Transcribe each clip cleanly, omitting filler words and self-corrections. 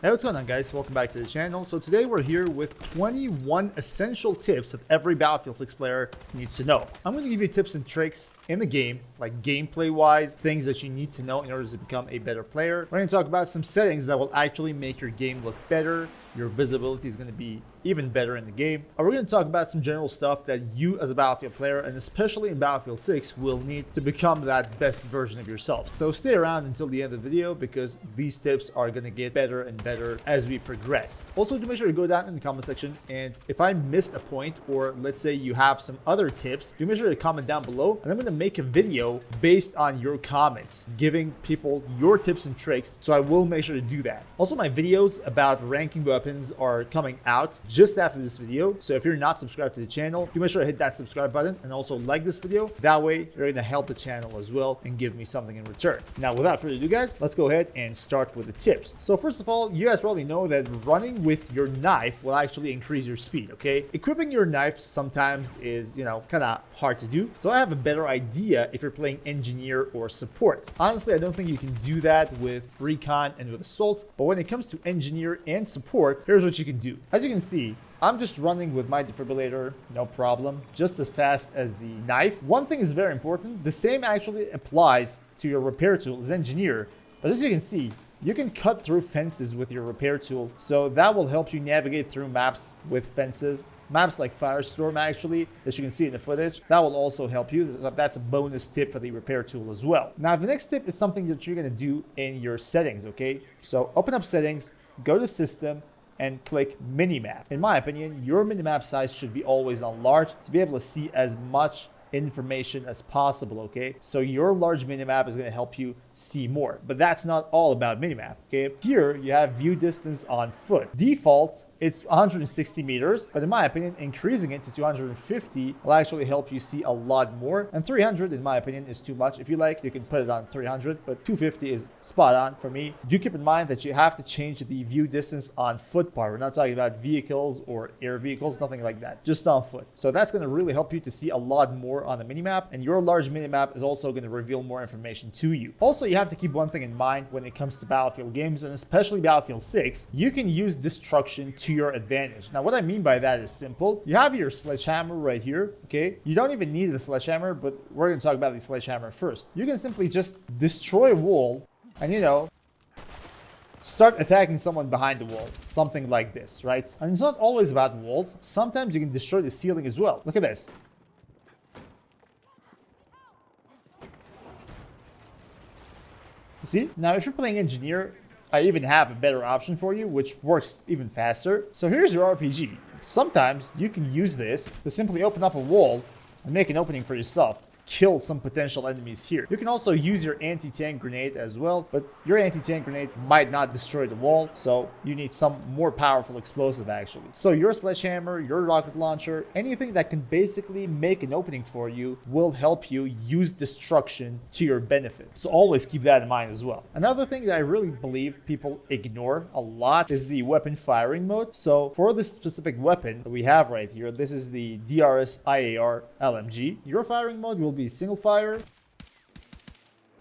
Hey, what's going on, guys? Welcome back to the channel. So today we're here with 21 essential tips that every Battlefield 6 player needs to know. I'm going to give you tips and tricks in the game, like gameplay wise, things that you need to know in order to become a better player. We're going to talk about some settings that will actually make your game look better. Your visibility is going to be even better in the game. And we're going to talk about some general stuff that you as a Battlefield player, and especially in Battlefield 6, will need to become that best version of yourself. So stay around until the end of the video because these tips are going to get better and better as we progress. Also, do make sure to go down in the comment section, and if I missed a point, or let's say you have some other tips, do make sure to comment down below, and I'm going to make a video based on your comments, giving people your tips and tricks, so I will make sure to do that. Also, my videos about ranking weapons are coming out just after this video, so if you're not subscribed to the channel, do make sure to hit that subscribe button and also like this video. That way you're going to help the channel as well and give me something in return. Now, without further ado, guys, let's go ahead and start with the tips. So first of all, you guys probably know that running with your knife will actually increase your speed. Okay, equipping your knife sometimes is, kind of hard to do, so I have a better idea if you're playing engineer or support. Honestly, I don't think you can do that with recon and with assault, but when it comes to engineer and support, here's what you can do. As you can see, I'm just running with my defibrillator, no problem, just as fast as the knife. One thing is very important, the same actually applies to your repair tool as engineer, but as you can see, you can cut through fences with your repair tool, so that will help you navigate through maps with fences. Maps like Firestorm, actually, that you can see in the footage, that will also help you. That's a bonus tip for the repair tool as well. Now, the next tip is something that you're going to do in your settings, okay? So open up settings, go to system, and click minimap. In my opinion, your minimap size should be always on large to be able to see as much information as possible, okay? So your large minimap is going to help you see more, but that's not all about minimap, okay? Here you have view distance on foot. Default, it's 160 meters, but in my opinion, increasing it to 250 will actually help you see a lot more. And 300, in my opinion, is too much. If you like, you can put it on 300, but 250 is spot on for me. Do keep in mind that you have to change the view distance on foot part. We're not talking about vehicles or air vehicles, nothing like that, just on foot. So that's going to really help you to see a lot more on the minimap, and your large minimap is also going to reveal more information to you. Also, you have to keep one thing in mind when it comes to Battlefield games, and especially Battlefield 6, you can use destruction to your advantage. Now, what I mean by that is simple. You have your sledgehammer right here, okay? You don't even need the sledgehammer, but we're going to talk about the sledgehammer first. You can simply just destroy a wall and, start attacking someone behind the wall, something like this, right? And it's not always about walls. Sometimes you can destroy the ceiling as well. Look at this. See, now if you're playing engineer, I even have a better option for you, which works even faster. So here's your RPG. Sometimes you can use this to simply open up a wall and make an opening for yourself. Kill some potential enemies here. You can also use your anti-tank grenade as well, but your anti-tank grenade might not destroy the wall, so you need some more powerful explosive actually. So your sledgehammer, your rocket launcher, anything that can basically make an opening for you will help you use destruction to your benefit. So always keep that in mind as well. Another thing that I really believe people ignore a lot is the weapon firing mode. So for this specific weapon that we have right here, this is the DRS IAR LMG. Your firing mode will be single fire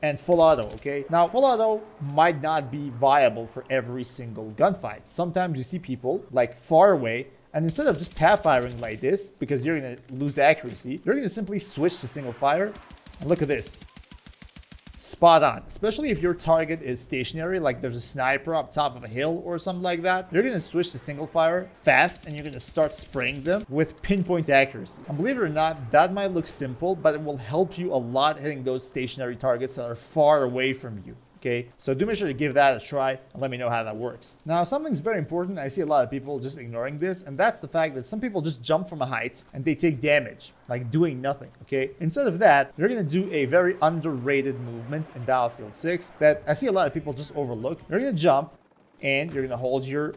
and full auto, okay? Now, full auto might not be viable for every single gunfight. Sometimes you see people like far away, and instead of just tap firing like this, because you're gonna lose accuracy, you're gonna simply switch to single fire. And look at this. Spot on. Especially if your target is stationary, like there's a sniper up top of a hill or something like that, you're going to switch to single fire fast and you're going to start spraying them with pinpoint accuracy. And believe it or not, that might look simple, but it will help you a lot hitting those stationary targets that are far away from you. Okay, so do make sure to give that a try and let me know how that works. Now, something's very important. I see a lot of people just ignoring this, and that's the fact that some people just jump from a height and they take damage, like doing nothing, okay? Instead of that, you're gonna do a very underrated movement in Battlefield 6 that I see a lot of people just overlook. You're gonna jump and you're gonna hold your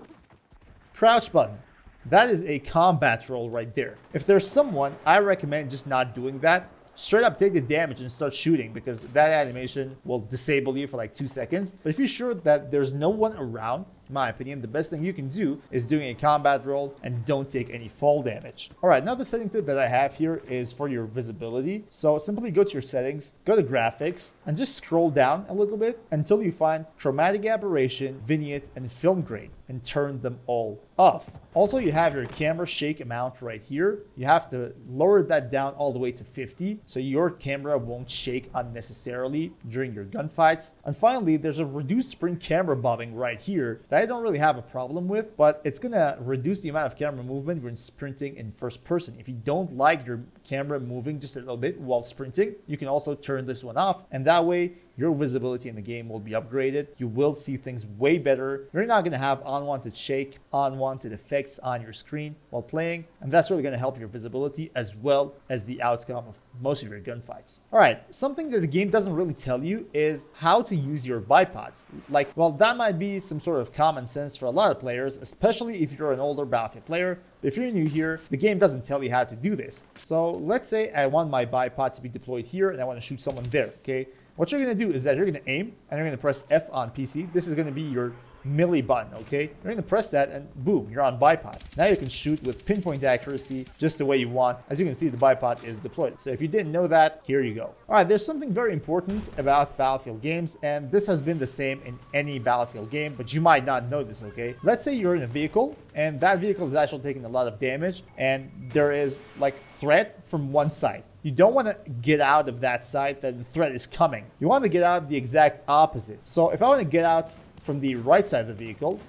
crouch button. That is a combat roll right there. If there's someone, I recommend just not doing that. Straight up take the damage and start shooting, because that animation will disable you for like 2 seconds. But if you're sure that there's no one around, in my opinion, the best thing you can do is doing a combat roll and don't take any fall damage. All right, another setting tip that I have here is for your visibility. So simply go to your settings, go to graphics, and just scroll down a little bit until you find chromatic aberration, vignette, and film grain, and turn them all off. Also, you have your camera shake amount right here. You have to lower that down all the way to 50 so your camera won't shake unnecessarily during your gunfights. And finally, there's a reduced sprint camera bobbing right here that I don't really have a problem with, but it's gonna reduce the amount of camera movement when sprinting in first person. If you don't like your camera moving just a little bit while sprinting, you can also turn this one off, and that way your visibility in the game will be upgraded. You will see things way better. You're not going to have unwanted shake, unwanted effects on your screen while playing, and that's really going to help your visibility as well as the outcome of most of your gunfights. All right, something that the game doesn't really tell you is how to use your bipods. Like, well, that might be some sort of common sense for a lot of players, especially if you're an older Battlefield player. If you're new here, the game doesn't tell you how to do this. So let's say I want my bipod to be deployed here and I want to shoot someone there, okay? What you're going to do is that you're going to aim and you're going to press F on PC. This is going to be your melee button, okay? You're going to press that and boom, you're on bipod. Now you can shoot with pinpoint accuracy just the way you want. As you can see, the bipod is deployed. So if you didn't know that, here you go. All right, there's something very important about Battlefield games, and this has been the same in any Battlefield game, but you might not know this, okay? Let's say you're in a vehicle and that vehicle is actually taking a lot of damage and there is like threat from one side. You don't want to get out of that side that the threat is coming. You want to get out the exact opposite. So if I want to get out from the right side of the vehicle,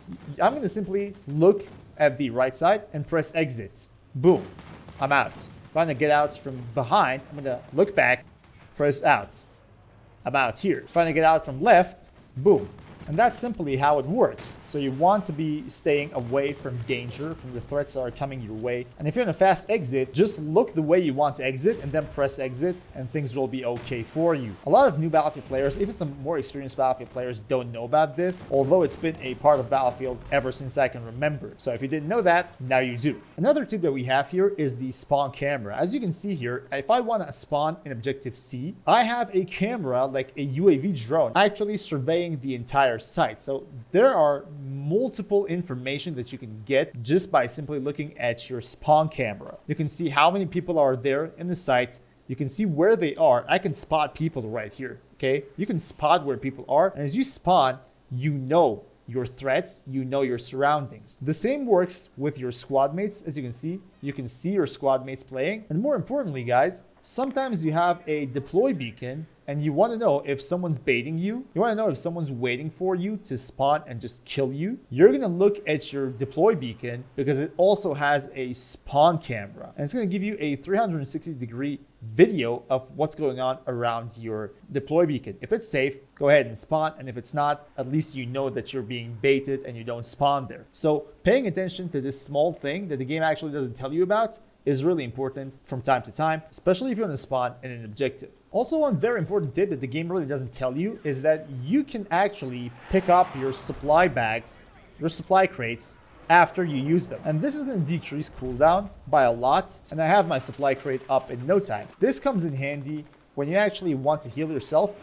I'm going to simply look at the right side and press exit. Boom, I'm out. If I want to get out from behind, I'm going to look back, press out. I'm out here. If I want to get out from left, boom. And that's simply how it works. So you want to be staying away from danger, from the threats that are coming your way. And if you're in a fast exit, just look the way you want to exit and then press exit and things will be okay for you. A lot of new Battlefield players, even some more experienced Battlefield players, don't know about this, although it's been a part of Battlefield ever since I can remember. So if you didn't know that, now you do. Another tip that we have here is the spawn camera. As you can see here, if I want to spawn in Objective C, I have a camera like a UAV drone actually surveying the entire site. So there are multiple information that you can get just by simply looking at your spawn camera. You can see how many people are there in the site. You can see where they are. I can spot people right here, okay? You can spot where people are, and as you spawn, you know your threats, you know your surroundings. The same works with your squad mates. As you can see your squad mates playing. And more importantly, guys, sometimes you have a deploy beacon and you want to know if someone's baiting you. You want to know if someone's waiting for you to spawn and just kill you. You're going to look at your deploy beacon because it also has a spawn camera. And it's going to give you a 360-degree video of what's going on around your deploy beacon. If it's safe, go ahead and spawn. And if it's not, at least you know that you're being baited and you don't spawn there. So paying attention to this small thing that the game actually doesn't tell you about is really important from time to time, especially if you want to spawn in an objective. Also, one very important tip that the game really doesn't tell you is that you can actually pick up your supply bags, your supply crates, after you use them. And this is going to decrease cooldown by a lot, and I have my supply crate up in no time. This comes in handy when you actually want to heal yourself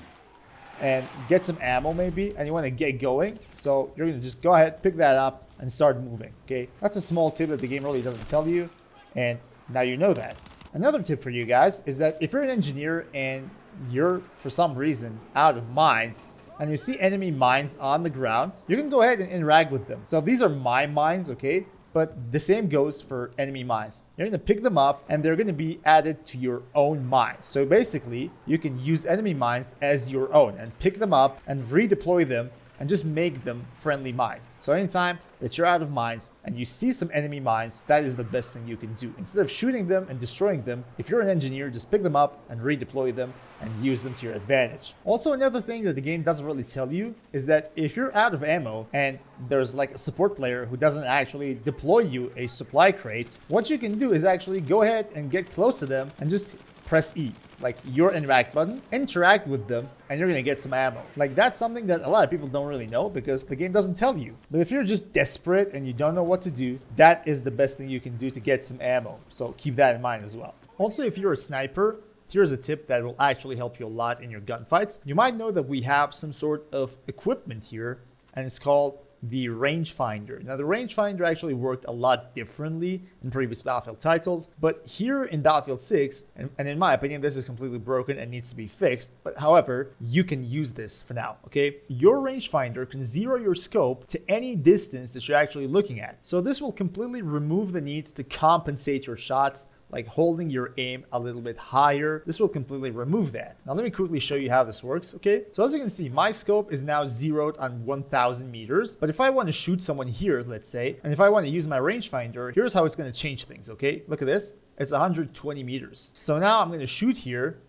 and get some ammo maybe, and you want to get going. So you're going to just go ahead, pick that up, and start moving, okay? That's a small tip that the game really doesn't tell you, and now you know that. Another tip for you guys is that if you're an engineer and you're, for some reason, out of mines, and you see enemy mines on the ground, you can go ahead and interact with them. So these are my mines, okay? But the same goes for enemy mines. You're going to pick them up and they're going to be added to your own mines. So basically, you can use enemy mines as your own and pick them up and redeploy them and just make them friendly mines. So anytime that you're out of mines and you see some enemy mines, that is the best thing you can do. Instead of shooting them and destroying them, if you're an engineer, just pick them up and redeploy them and use them to your advantage. Also, another thing that the game doesn't really tell you is that if you're out of ammo and there's like a support player who doesn't actually deploy you a supply crate, what you can do is actually go ahead and get close to them and just press E, like your interact button, interact with them, and you're gonna get some ammo. Like, that's something that a lot of people don't really know because the game doesn't tell you. But if you're just desperate and you don't know what to do, that is the best thing you can do to get some ammo. So keep that in mind as well. Also, if you're a sniper, here's a tip that will actually help you a lot in your gunfights. You might know that we have some sort of equipment here, and it's called the rangefinder. Now, the rangefinder actually worked a lot differently in previous Battlefield titles, but here in Battlefield 6, and in my opinion, this is completely broken and needs to be fixed, but however, you can use this for now, okay? Your rangefinder can zero your scope to any distance that you're actually looking at. So this will completely remove the need to compensate your shots, like holding your aim a little bit higher. This will completely remove that. Now let me quickly show you how this works, okay? So as you can see, my scope is now zeroed on 1000 meters. But if I want to shoot someone here, let's say, and if I want to use my rangefinder, here's how it's going to change things, okay? Look at this. It's 120 meters. So now I'm going to shoot here,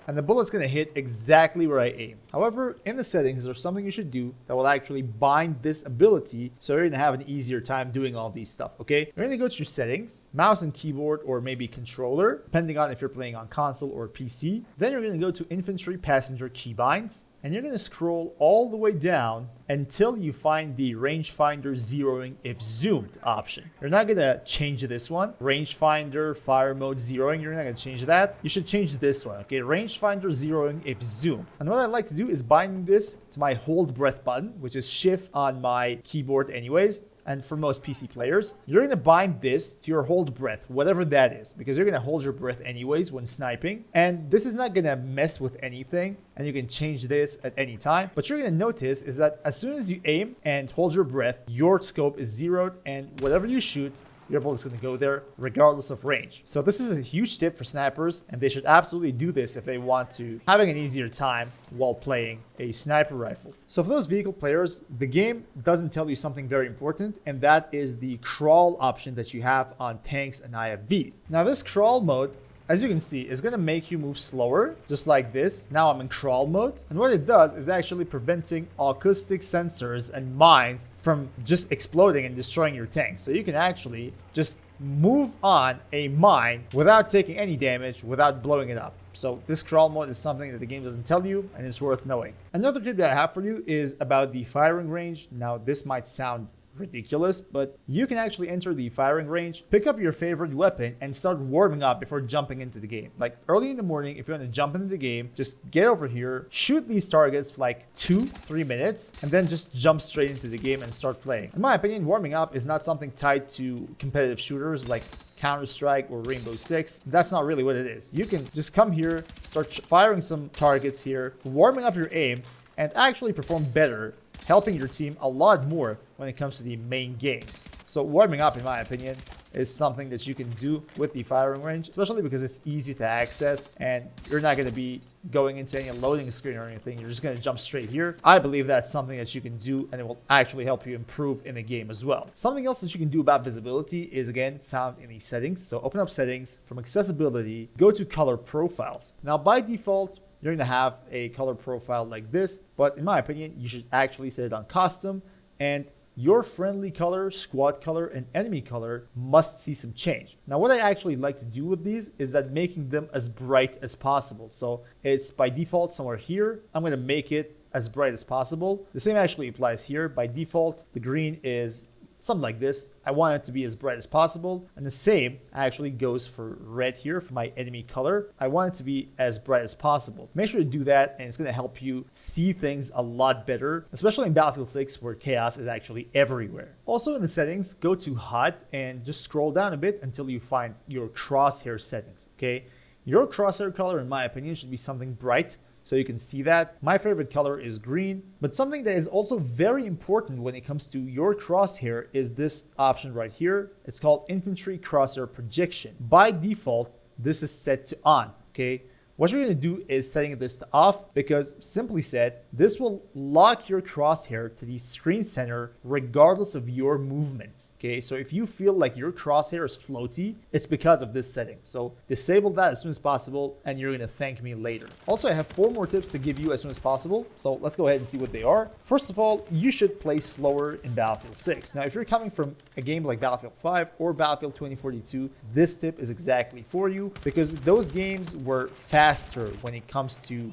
and the bullet's going to hit exactly where I aim. However, in the settings, there's something you should do that will actually bind this ability, so you're going to have an easier time doing all these stuff, okay? You're going to go to your settings, mouse and keyboard, or maybe controller, depending on if you're playing on console or PC. Then you're going to go to infantry passenger keybinds, and you're going to scroll all the way down until you find the rangefinder zeroing if zoomed option. You're not going to change this one. Rangefinder fire mode zeroing, you're not going to change that. You should change this one, okay? Rangefinder zeroing if zoomed. And what I like to do is bind this to my hold breath button, which is shift on my keyboard anyways. And for most PC players, you're going to bind this to your hold breath, whatever that is, because you're going to hold your breath anyways when sniping. And this is not going to mess with anything, and you can change this at any time. But you're going to notice is that as soon as you aim and hold your breath, your scope is zeroed, and whatever you shoot, your bullet's going to go there regardless of range. So this is a huge tip for snipers, and they should absolutely do this if they want to having an easier time while playing a sniper rifle. So for those vehicle players, the game doesn't tell you something very important, and that is the crawl option that you have on tanks and IFVs. Now this crawl mode, as you can see, is going to make you move slower, just like this. Now I'm in crawl mode. And what it does is actually preventing acoustic sensors and mines from just exploding and destroying your tank. So you can actually just move on a mine without taking any damage, without blowing it up. So this crawl mode is something that the game doesn't tell you, and it's worth knowing. Another tip that I have for you is about the firing range. Now this might sound ridiculous, but you can actually enter the firing range, pick up your favorite weapon, and start warming up before jumping into the game. Like early in the morning, if you want to jump into the game, just get over here, shoot these targets for like 2-3 minutes, and then just jump straight into the game and start playing. In my opinion, warming up is not something tied to competitive shooters like Counter-Strike or Rainbow Six. That's not really what it is. You can just come here, start firing some targets here, warming up your aim, and actually perform better, helping your team a lot more when it comes to the main games. So warming up, in my opinion, is something that you can do with the firing range, especially because it's easy to access and you're not going to be going into any loading screen or anything. You're just going to jump straight here. I believe that's something that you can do, and it will actually help you improve in the game as well. Something else that you can do about visibility is again found in the settings. So open up settings, from accessibility, go to color profiles. Now by default, you're going to have a color profile like this, but in my opinion, you should actually set it on custom, and your friendly color, squad color, and enemy color must see some change. Now, what I actually like to do with these is that making them as bright as possible. So it's by default somewhere here. I'm going to make it as bright as possible. The same actually applies here. By default, the green is something like this. I want it to be as bright as possible. And the same actually goes for red here for my enemy color. I want it to be as bright as possible. Make sure to do that, and it's going to help you see things a lot better, especially in Battlefield 6 where chaos is actually everywhere. Also in the settings, go to HUD and just scroll down a bit until you find your crosshair settings, okay? Your crosshair color, in my opinion, should be something bright, so you can see that. My favorite color is green, but something that is also very important when it comes to your crosshair is this option right here. It's called Infantry Crosshair Projection. By default, this is set to on, okay? What you're going to do is setting this to off, because simply said, this will lock your crosshair to the screen center regardless of your movement. Okay, so if you feel like your crosshair is floaty, it's because of this setting. So disable that as soon as possible, and you're going to thank me later. Also, I have 4 more tips to give you as soon as possible. So let's go ahead and see what they are. First of all, you should play slower in Battlefield 6. Now, if you're coming from a game like Battlefield 5 or Battlefield 2042, this tip is exactly for you, because those games were faster when it comes to,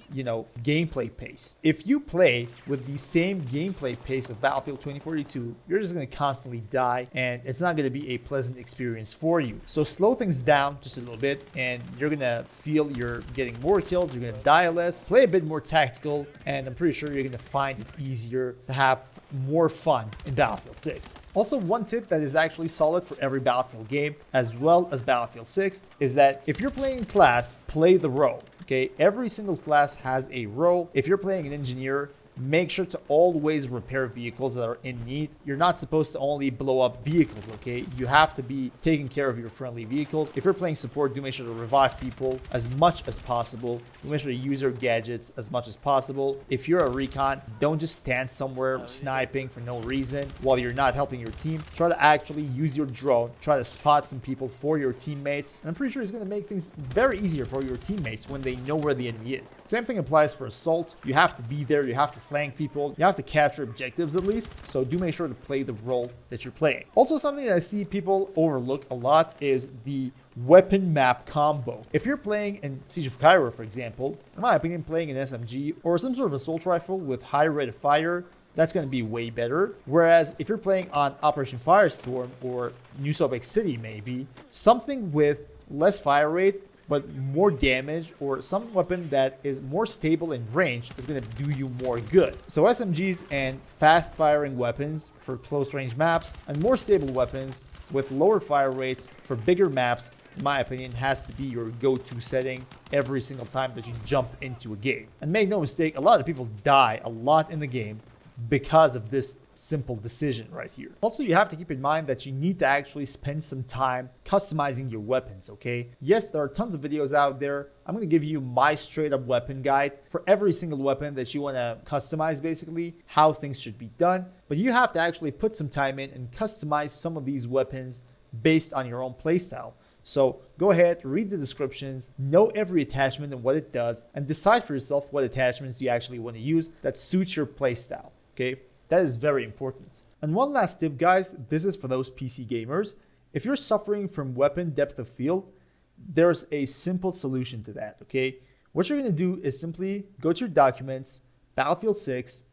gameplay pace. If you play with the same gameplay pace of Battlefield 2042, you're just going to constantly die, and it's not going to be a pleasant experience for you. So slow things down just a little bit, and you're going to feel you're getting more kills, you're going to die less, play a bit more tactical, and I'm pretty sure you're going to find it easier to have more fun in Battlefield 6. Also, one tip that is actually solid for every Battlefield game, as well as Battlefield 6, is that if you're playing class, play the role. Okay, every single class has a role. If you're playing an engineer, make sure to always repair vehicles that are in need. You're not supposed to only blow up vehicles, okay? You have to be taking care of your friendly vehicles. If you're playing support, do make sure to revive people as much as possible. Do make sure to use your gadgets as much as possible. If you're a recon, don't just stand somewhere sniping for no reason while you're not helping your team. Try to actually use your drone. Try to spot some people for your teammates. And I'm pretty sure it's going to make things very easier for your teammates when they know where the enemy is. Same thing applies for assault. You have to be there. You have to flank people. You have to capture objectives at least. So do make sure to play the role that you're playing. Also, something that I see people overlook a lot is the weapon map combo. If you're playing in Siege of Cairo, for example, in my opinion, playing an SMG or some sort of assault rifle with high rate of fire, that's going to be way better. Whereas if you're playing on Operation Firestorm or New Salt Lake City, maybe something with less fire rate but more damage, or some weapon that is more stable in range is going to do you more good. So SMGs and fast firing weapons for close range maps, and more stable weapons with lower fire rates for bigger maps, in my opinion, has to be your go-to setting every single time that you jump into a game. And make no mistake, a lot of people die a lot in the game because of this simple decision right here. Also, you have to keep in mind that you need to actually spend some time customizing your weapons, okay? Yes, there are tons of videos out there. I'm going to give you my straight up weapon guide for every single weapon that you want to customize, basically, how things should be done. But you have to actually put some time in and customize some of these weapons based on your own playstyle. So go ahead, read the descriptions, know every attachment and what it does, and decide for yourself what attachments you actually want to use that suits your playstyle, okay? That is very important. And one last tip, guys, this is for those PC gamers. If you're suffering from weapon depth of field, there's a simple solution to that, okay? What you're going to do is simply go to your documents, Battlefield 6,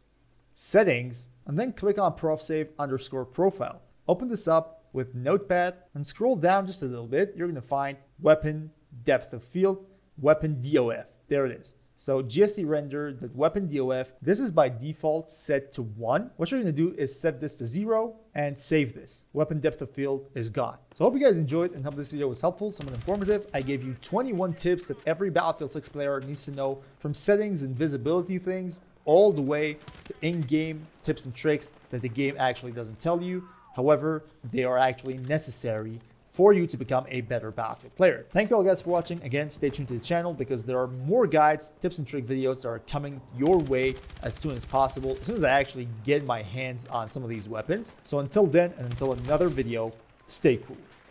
settings, and then click on profsave_profile. Open this up with Notepad and scroll down just a little bit. You're going to find weapon depth of field, weapon DOF. There it is. So GSC render the weapon DOF, this is by default set to 1. What you're going to do is set this to 0 and save this. Weapon depth of field is gone. So I hope you guys enjoyed and hope this video was helpful, somewhat informative. I gave you 21 tips that every Battlefield 6 player needs to know, from settings and visibility things all the way to in-game tips and tricks that the game actually doesn't tell you. However, they are actually necessary for you to become a better Battlefield player. Thank you all guys for watching. Again, stay tuned to the channel because there are more guides, tips and trick videos that are coming your way as soon as possible, as soon as I actually get my hands on some of these weapons. So until then, and until another video, stay cool.